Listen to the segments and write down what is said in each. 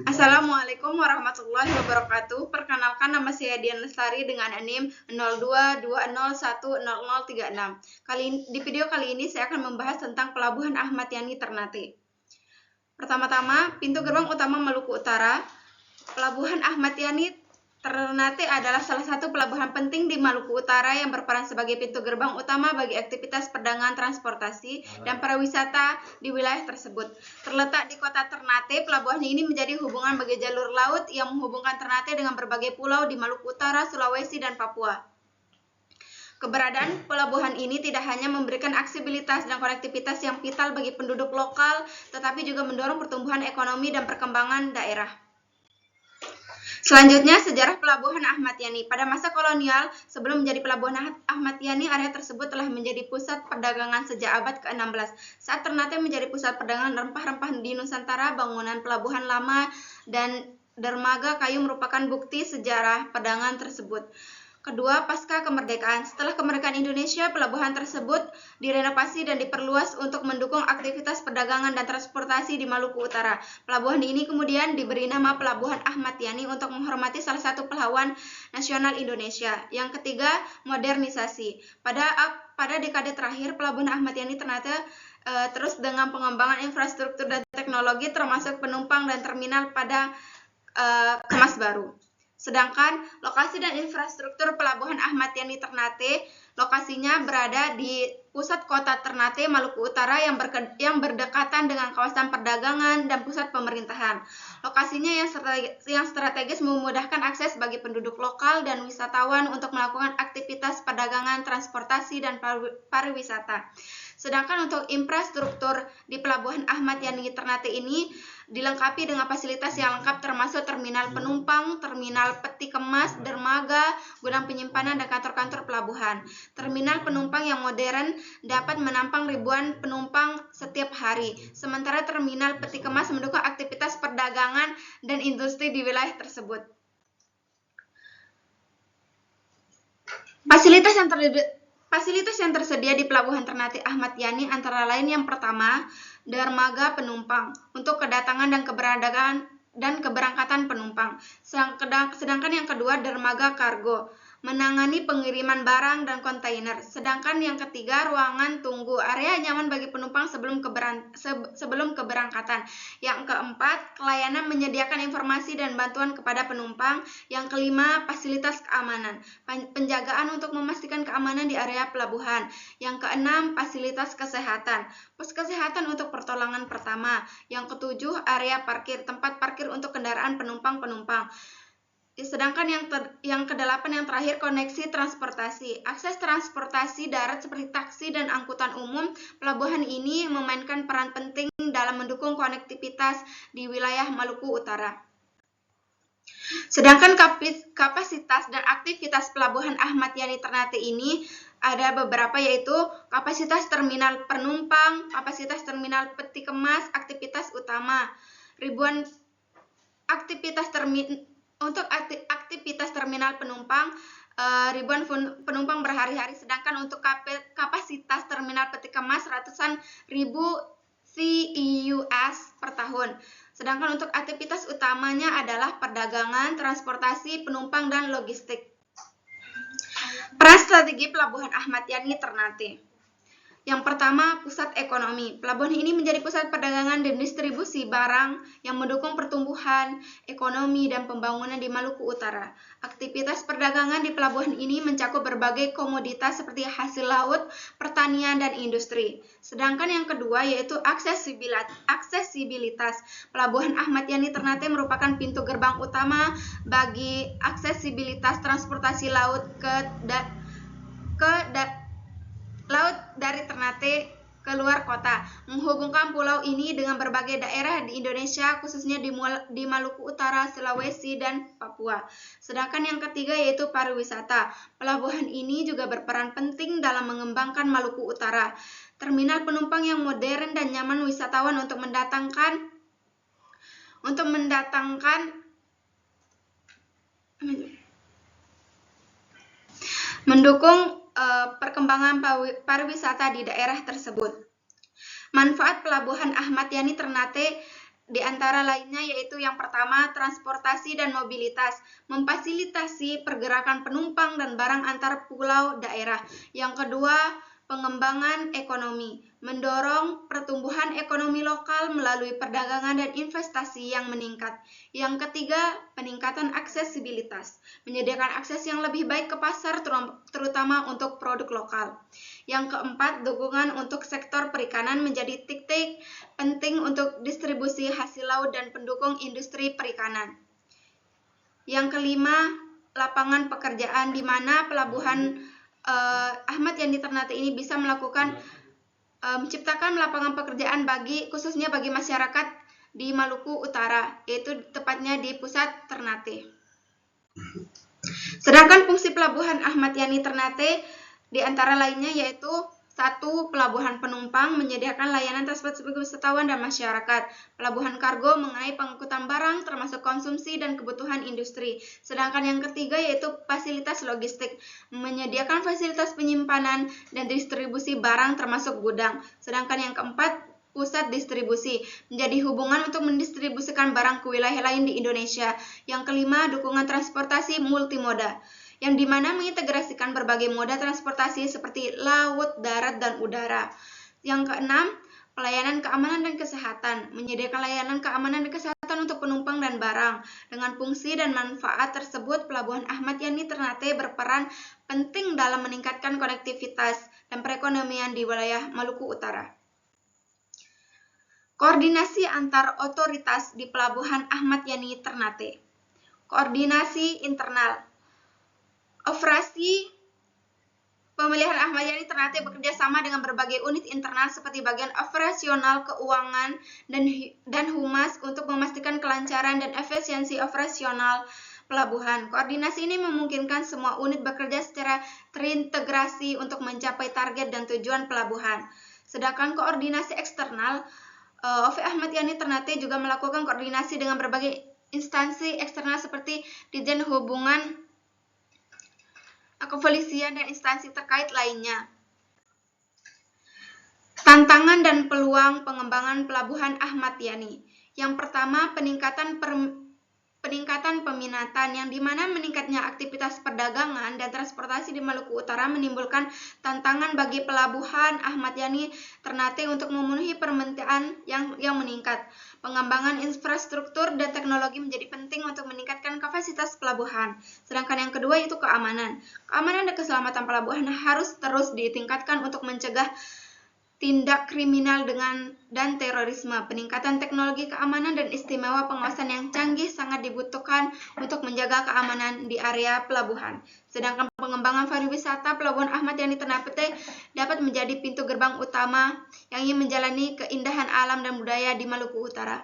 Assalamualaikum warahmatullahi wabarakatuh. Perkenalkan, nama saya Dian Lestari dengan NIM 0220100036. Di video kali ini saya akan membahas tentang Pelabuhan Ahmad Yani Ternate. Pertama-tama, pintu gerbang utama Maluku Utara. Pelabuhan Ahmad Yani Ternate adalah salah satu pelabuhan penting di Maluku Utara yang berperan sebagai pintu gerbang utama bagi aktivitas perdagangan, transportasi, dan pariwisata di wilayah tersebut. Terletak di kota Ternate, pelabuhan ini menjadi hubungan bagi jalur laut yang menghubungkan Ternate dengan berbagai pulau di Maluku Utara, Sulawesi, dan Papua. Keberadaan pelabuhan ini tidak hanya memberikan aksesibilitas dan konektivitas yang vital bagi penduduk lokal, tetapi juga mendorong pertumbuhan ekonomi dan perkembangan daerah. Selanjutnya, sejarah Pelabuhan Ahmad Yani. Pada masa kolonial, sebelum menjadi Pelabuhan Ahmad Yani, area tersebut telah menjadi pusat perdagangan sejak abad ke-16. Saat Ternate menjadi pusat perdagangan rempah-rempah di Nusantara, bangunan pelabuhan lama dan dermaga kayu merupakan bukti sejarah perdagangan tersebut. Kedua, pasca kemerdekaan. Setelah kemerdekaan Indonesia, pelabuhan tersebut direnovasi dan diperluas untuk mendukung aktivitas perdagangan dan transportasi di Maluku Utara. Pelabuhan ini kemudian diberi nama Pelabuhan Ahmad Yani untuk menghormati salah satu pahlawan nasional Indonesia. Yang ketiga, modernisasi. Pada dekade terakhir, Pelabuhan Ahmad Yani Ternate terus dengan pengembangan infrastruktur dan teknologi termasuk penumpang dan terminal pada kemas baru. Sedangkan lokasi dan infrastruktur Pelabuhan Ahmad Yani Ternate, lokasinya berada di pusat kota Ternate, Maluku Utara yang berdekatan dengan kawasan perdagangan dan pusat pemerintahan. Lokasinya yang strategis memudahkan akses bagi penduduk lokal dan wisatawan untuk melakukan aktivitas perdagangan, transportasi, dan pariwisata. Sedangkan untuk infrastruktur di Pelabuhan Ahmad Yani Ternate ini dilengkapi dengan fasilitas yang lengkap termasuk terminal penumpang, terminal peti kemas, dermaga, gudang penyimpanan, dan kantor-kantor pelabuhan. Terminal penumpang yang modern dapat menampung ribuan penumpang setiap hari. Sementara terminal peti kemas mendukung aktivitas perdagangan dan industri di wilayah tersebut. Fasilitas yang tersedia di Pelabuhan Ternate Ahmad Yani antara lain yang pertama, dermaga penumpang untuk kedatangan dan keberangkatan penumpang. Sedangkan yang kedua, dermaga kargo menangani pengiriman barang dan kontainer. Sedangkan yang ketiga, ruangan tunggu, area nyaman bagi penumpang sebelum keberangkatan. Yang keempat, pelayanan menyediakan informasi dan bantuan kepada penumpang. Yang kelima, fasilitas keamanan, penjagaan untuk memastikan keamanan di area pelabuhan. Yang keenam, fasilitas kesehatan, pos kesehatan untuk pertolongan pertama. Yang ketujuh, area parkir, tempat parkir untuk kendaraan penumpang. Sedangkan yang kedelapan yang terakhir, koneksi transportasi. Akses transportasi darat seperti taksi dan angkutan umum, pelabuhan ini memainkan peran penting dalam mendukung konektivitas di wilayah Maluku Utara. Sedangkan kapasitas dan aktivitas Pelabuhan Ahmad Yani Ternate ini ada beberapa, yaitu kapasitas terminal penumpang, kapasitas terminal peti kemas, aktivitas utama, untuk aktivitas terminal penumpang, ribuan penumpang berhari-hari. Sedangkan untuk kapasitas terminal peti kemas, ratusan ribu TEUs per tahun. Sedangkan untuk aktivitas utamanya adalah perdagangan, transportasi, penumpang, dan logistik. Peran strategi Pelabuhan Ahmad Yani Ternate. Yang pertama, pusat ekonomi. Pelabuhan ini menjadi pusat perdagangan dan distribusi barang yang mendukung pertumbuhan ekonomi dan pembangunan di Maluku Utara. Aktivitas perdagangan di pelabuhan ini mencakup berbagai komoditas seperti hasil laut, pertanian, dan industri. Sedangkan yang kedua yaitu aksesibilitas. Pelabuhan Ahmad Yani Ternate merupakan pintu gerbang utama bagi aksesibilitas transportasi laut laut dari Ternate ke luar kota, menghubungkan pulau ini dengan berbagai daerah di Indonesia, khususnya di Maluku Utara, Sulawesi, dan Papua. Sedangkan yang ketiga yaitu pariwisata. Pelabuhan ini juga berperan penting dalam mengembangkan Maluku Utara. Terminal penumpang yang modern dan nyaman wisatawan untuk mendukung perkembangan pariwisata di daerah tersebut. Manfaat Pelabuhan Ahmad Yani Ternate di antara lainnya yaitu yang pertama, transportasi dan mobilitas, memfasilitasi pergerakan penumpang dan barang antar pulau daerah. Yang kedua, pengembangan ekonomi, mendorong pertumbuhan ekonomi lokal melalui perdagangan dan investasi yang meningkat. Yang ketiga, peningkatan aksesibilitas, menyediakan akses yang lebih baik ke pasar terutama untuk produk lokal. Yang keempat, dukungan untuk sektor perikanan menjadi titik penting untuk distribusi hasil laut dan pendukung industri perikanan. Yang kelima, lapangan pekerjaan di mana pelabuhan Ahmad Yani Ternate ini bisa melakukan menciptakan lapangan pekerjaan khususnya bagi masyarakat di Maluku Utara, yaitu tepatnya di pusat Ternate. Sedangkan fungsi pelabuhan Ahmad Yani Ternate di antara lainnya yaitu 1. Pelabuhan penumpang menyediakan layanan transportasi wisatawan dan masyarakat. Pelabuhan kargo mengenai pengangkutan barang termasuk konsumsi dan kebutuhan industri. Sedangkan yang ketiga yaitu fasilitas logistik, menyediakan fasilitas penyimpanan dan distribusi barang termasuk gudang. Sedangkan yang keempat, pusat distribusi, menjadi hubungan untuk mendistribusikan barang ke wilayah lain di Indonesia. Yang kelima, dukungan transportasi multimoda, yang dimana mengintegrasikan berbagai moda transportasi seperti laut, darat, dan udara. Yang keenam, pelayanan keamanan dan kesehatan, menyediakan layanan keamanan dan kesehatan untuk penumpang dan barang. Dengan fungsi dan manfaat tersebut, Pelabuhan Ahmad Yani Ternate berperan penting dalam meningkatkan konektivitas dan perekonomian di wilayah Maluku Utara. Koordinasi antar otoritas di Pelabuhan Ahmad Yani Ternate. Koordinasi internal. Operasi pemeliharaan Ahmad Yani Ternate bekerja sama dengan berbagai unit internal seperti bagian operasional, keuangan, dan humas untuk memastikan kelancaran dan efisiensi operasional pelabuhan. Koordinasi ini memungkinkan semua unit bekerja secara terintegrasi untuk mencapai target dan tujuan pelabuhan. Sedangkan koordinasi eksternal, OV Ahmad Yani Ternate juga melakukan koordinasi dengan berbagai instansi eksternal seperti Ditjen Hubungan, kepolisian, dan instansi terkait lainnya. Tantangan dan peluang pengembangan Pelabuhan Ahmad Yani. Yang pertama, peningkatan peminatan, yang dimana meningkatnya aktivitas perdagangan dan transportasi di Maluku Utara menimbulkan tantangan bagi Pelabuhan Ahmad Yani Ternate untuk memenuhi permintaan yang meningkat. Pengembangan infrastruktur dan teknologi menjadi penting untuk meningkatkan kapasitas pelabuhan. Sedangkan yang kedua itu keamanan. Keamanan dan keselamatan pelabuhan harus terus ditingkatkan untuk mencegah tindak kriminal dan terorisme. Peningkatan teknologi keamanan dan istimewa pengawasan yang canggih sangat dibutuhkan untuk menjaga keamanan di area pelabuhan. Sedangkan pengembangan pariwisata Pelabuhan Ahmad Yani Ternate dapat menjadi pintu gerbang utama yang ingin menjalani keindahan alam dan budaya di Maluku Utara.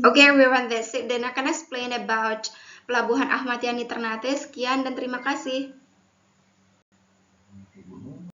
Okay everyone, that's it. Then I can explain about Pelabuhan Ahmad Yani Ternate. Sekian dan terima kasih.